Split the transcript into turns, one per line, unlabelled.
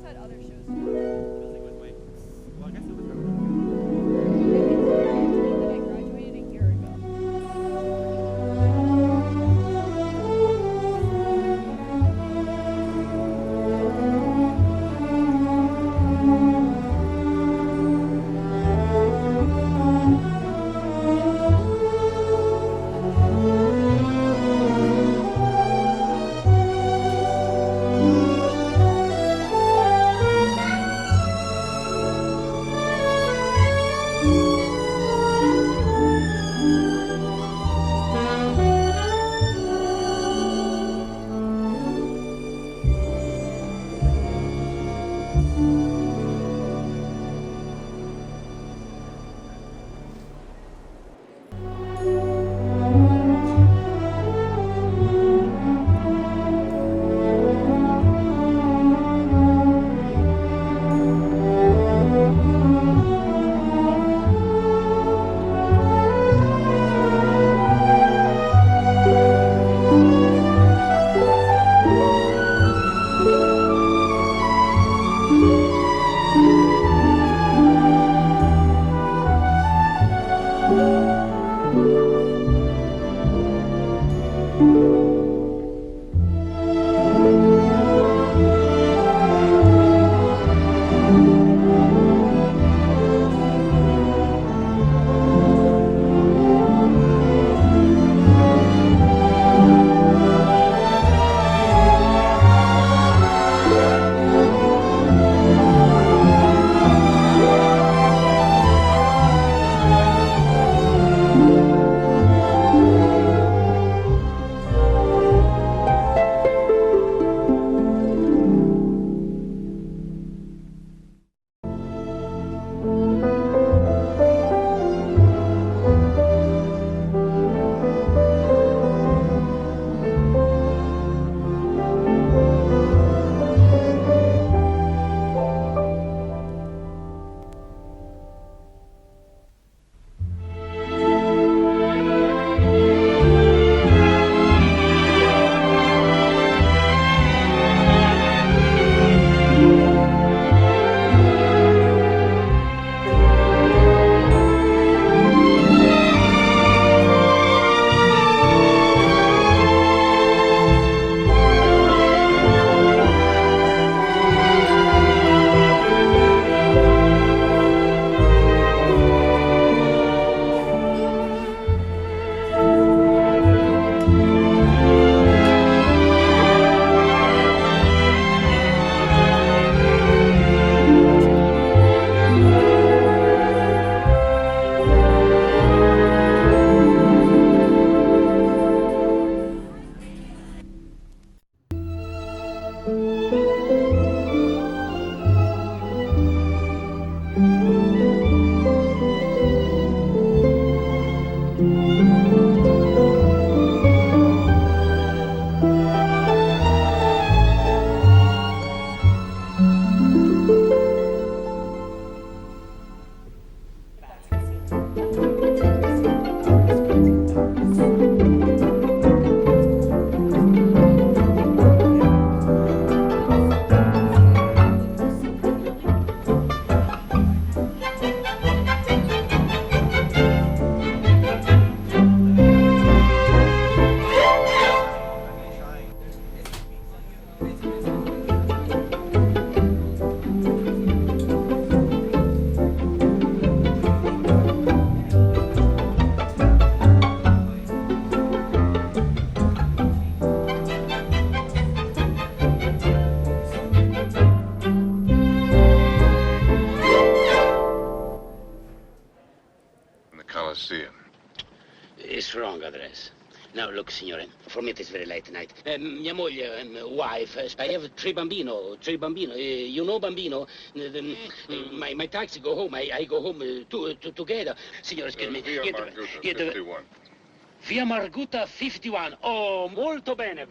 had other shows to do.
Well, I guess it was
It's a team that I graduated a year ago.
Coliseum.
It's wrong address. Now, look, signore, for me it is very late tonight. Mia moglie, wife, I have three bambino. You know bambino? My taxi go home. I go home together. Signore, excuse me.
Via Marguta, 51.
Via Marguta, 51. Oh, molto bene.